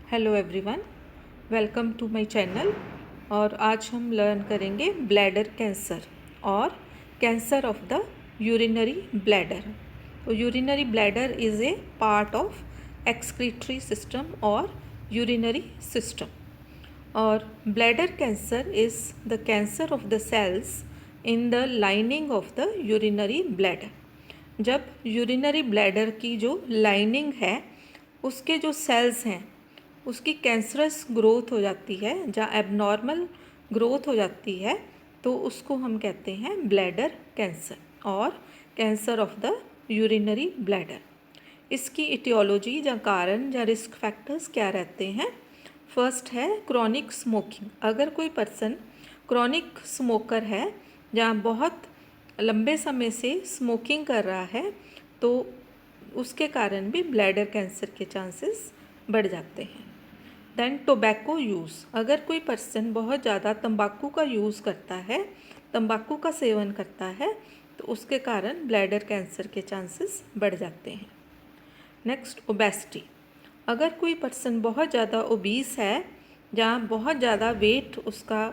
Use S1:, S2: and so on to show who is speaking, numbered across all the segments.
S1: Hello everyone, welcome to my channel. और आज हम लर्न करेंगे ब्लैडर कैंसर और cancer of the urinary bladder. तो urinary bladder is a part of excretory system और urinary system. और bladder cancer is the cancer of the cells in the lining of the urinary bladder. जब urinary bladder की जो lining है उसके जो sales हैं उसकी कैंसरस ग्रोथ हो जाती है, जहाँ एबनॉर्मल ग्रोथ हो जाती है, तो उसको हम कहते हैं ब्लैडर कैंसर और cancer of the urinary bladder. इसकी इटियोलॉजी या कारण या रिस्क फैक्टर्स क्या रहते हैं? फर्स्ट है क्रॉनिक स्मोकिंग। अगर कोई पर्सन क्रॉनिक स्मोकर है, जहाँ बहुत लंबे समय से स्मोकिंग कर रहा है, तो उसके कारण भी ब्लैडर कैंसर के चांसेस बढ़ जाते हैं। Then tobacco use. अगर कोई पर्सन बहुत ज़्यादा तंबाकू का यूज़ करता है, तंबाकू का सेवन करता है, तो उसके कारण ब्लैडर कैंसर के चांसेस बढ़ जाते हैं। Next obesity. अगर कोई पर्सन बहुत ज़्यादा ओबीस है, जहाँ बहुत ज़्यादा वेट उसका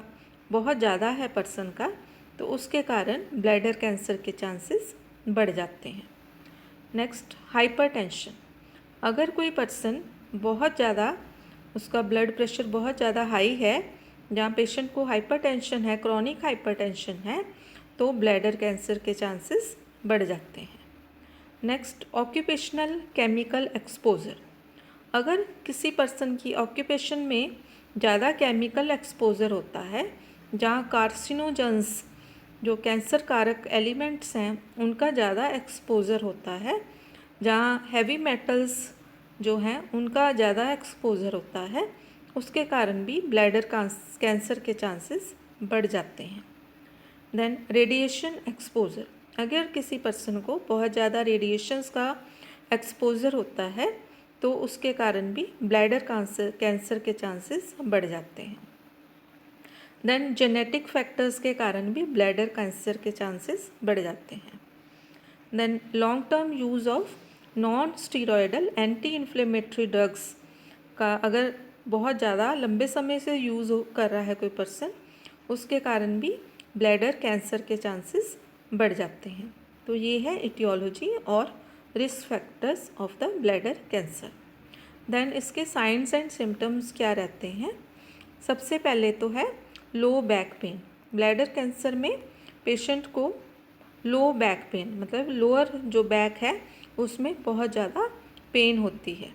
S1: बहुत ज़्यादा है पर्सन का, तो उसके कारण ब्लैडर कैंसर के चांसेस बढ़ जाते हैं। Next hypertension. अगर कोई पर्सन बहुत ज़्यादा उसका ब्लड प्रेशर बहुत ज़्यादा हाई है, जहाँ पेशेंट को हाइपरटेंशन है, क्रॉनिक हाइपरटेंशन है, तो ब्लैडर कैंसर के चांसेस बढ़ जाते हैं। Next occupational chemical exposure. अगर किसी पर्सन की ऑक्यूपेशन में ज़्यादा केमिकल एक्सपोजर होता है, जहाँ कार्सिनोजेंस जो कैंसर कारक एलिमेंट्स हैं उनका ज़्यादा एक्सपोजर होता है, जहाँ हैवी मेटल्स जो हैं उनका ज़्यादा एक्सपोजर होता है, उसके कारण भी ब्लैडर कैंसर के चांसेस बढ़ जाते हैं। Then radiation exposure. अगर किसी पर्सन को बहुत ज़्यादा रेडिएशंस का एक्सपोजर होता है, तो उसके कारण भी ब्लैडर कैंसर के चांसेस बढ़ जाते हैं। देन जेनेटिक फैक्टर्स के कारण भी ब्लैडर कैंसर के चांसेस बढ़ जाते हैं। Then long term use of non steroidal anti inflammatory drugs का अगर बहुत ज़्यादा लंबे समय से यूज़ कर रहा है कोई पर्सन, उसके कारण भी ब्लैडर कैंसर के चांसेस बढ़ जाते हैं। तो ये है इटियोलॉजी और risk factors of the bladder cancer. Then इसके साइंस एंड सिम्टम्स क्या रहते हैं? सबसे पहले तो है low back pain. Bladder cancer में पेशेंट को लो बैक पेन मतलब लोअर जो बैक है उसमें बहुत ज़्यादा पेन होती है।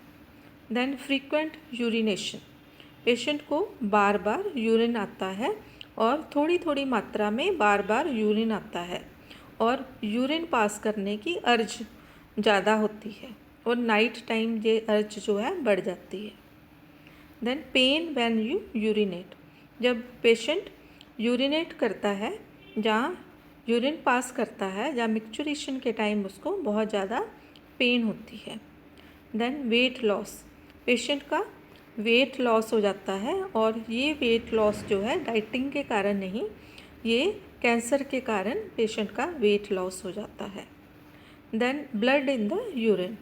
S1: Then frequent urination. पेशेंट को बार बार यूरिन आता है और थोड़ी थोड़ी मात्रा में बार बार यूरिन आता है और यूरिन पास करने की अर्ज ज़्यादा होती है और नाइट टाइम ये अर्ज जो है बढ़ जाती है। Then pain when you urinate. जब पेशेंट यूरिनेट करता है, जहाँ यूरिन पास करता है, जहाँ मिक्चुरेशन के टाइम उसको बहुत ज़्यादा पेन होती है। Then weight loss. पेशेंट का वेट लॉस हो जाता है और ये वेट लॉस जो है डाइटिंग के कारण नहीं, ये कैंसर के कारण पेशेंट का वेट लॉस हो जाता है। Then blood in the urine.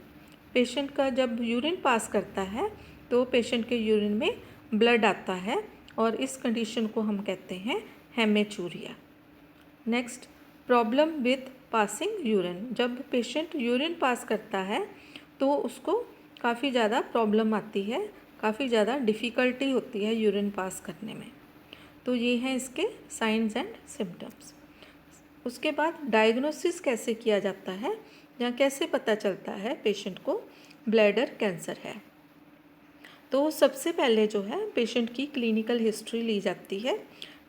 S1: Patient का जब यूरिन पास करता है तो पेशेंट के यूरिन में ब्लड आता है और इस कंडीशन को हम कहते हैं haematuria. Next problem with passing urine. जब पेशेंट यूरिन पास करता है तो उसको काफ़ी ज़्यादा प्रॉब्लम आती है, काफ़ी ज़्यादा डिफ़िकल्टी होती है यूरिन पास करने में। तो ये हैं इसके साइंस एंड सिम्टम्स। उसके बाद डायग्नोसिस कैसे किया जाता है, या कैसे पता चलता है पेशेंट को ब्लैडर कैंसर है? तो सबसे पहले जो है पेशेंट की क्लिनिकल हिस्ट्री ली जाती है।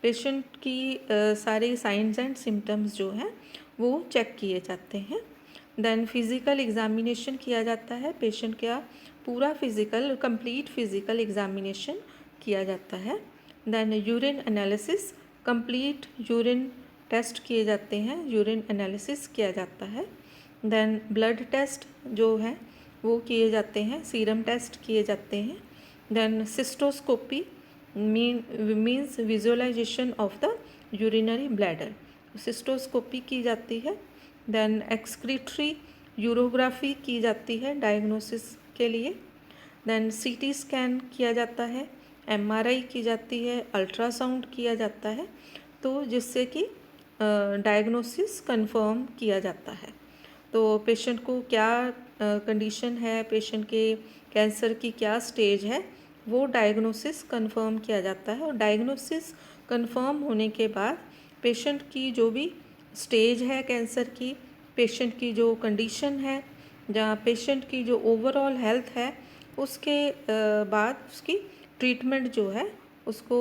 S1: पेशेंट की सारे साइंस एंड सिम्टम्स जो हैं वो चेक किए जाते हैं। देन फिज़िकल एग्ज़ामिनेशन किया जाता है। पेशेंट का पूरा फिज़िकल कंप्लीट फिज़िकल एग्ज़ामिनेशन किया जाता है। Then urine analysis, complete urine test किए जाते हैं, यूरिन एनालिसिस किया जाता है। देन ब्लड टेस्ट जो है वो किए जाते हैं, सीरम टेस्ट किए जाते हैं। Then cystoscopy means visualisation of the urinary bladder, cystoscopy की जाती है। देन एक्सक्रीटरी यूरोग्राफी की जाती है डायग्नोसिस के लिए। देन सीटी स्कैन किया जाता है, एमआरआई की जाती है, अल्ट्रासाउंड किया जाता है, तो जिससे कि डायग्नोसिस कंफर्म किया जाता है। तो पेशेंट को क्या कंडीशन है, पेशेंट के कैंसर की क्या स्टेज है, वो डायग्नोसिस कंफर्म किया जाता है। और डायग्नोसिस कंफर्म होने के बाद पेशेंट की जो भी स्टेज है कैंसर की, पेशेंट की जो कंडीशन है, जहाँ पेशेंट की जो ओवरऑल हेल्थ है, उसके बाद उसकी ट्रीटमेंट जो है उसको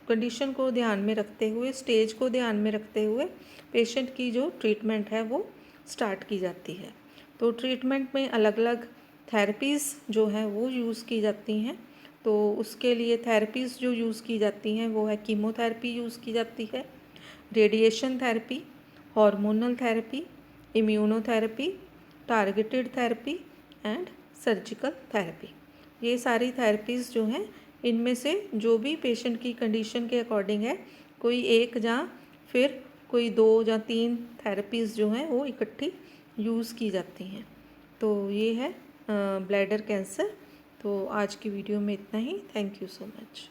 S1: कंडीशन को ध्यान में रखते हुए, स्टेज को ध्यान में रखते हुए पेशेंट की जो ट्रीटमेंट है वो स्टार्ट की जाती है। तो ट्रीटमेंट में अलग अलग थेरेपीज़ जो हैं वो यूज़ की जाती हैं। तो उसके लिए थेरेपीज़ जो यूज़ की जाती हैं वो है कीमोथेरेपी यूज़ की जाती है, radiation therapy, hormonal therapy, immunotherapy, targeted therapy and surgical therapy. ये सारी थेरेपीज़ जो हैं, इनमें से जो भी पेशेंट की कंडीशन के अकॉर्डिंग है, कोई एक या फिर कोई 2 या 3 थेरेपीज़ जो हैं वो इकट्ठी यूज़ की जाती हैं। तो ये है ब्लैडर कैंसर। तो आज की वीडियो में इतना ही। Thank you so much.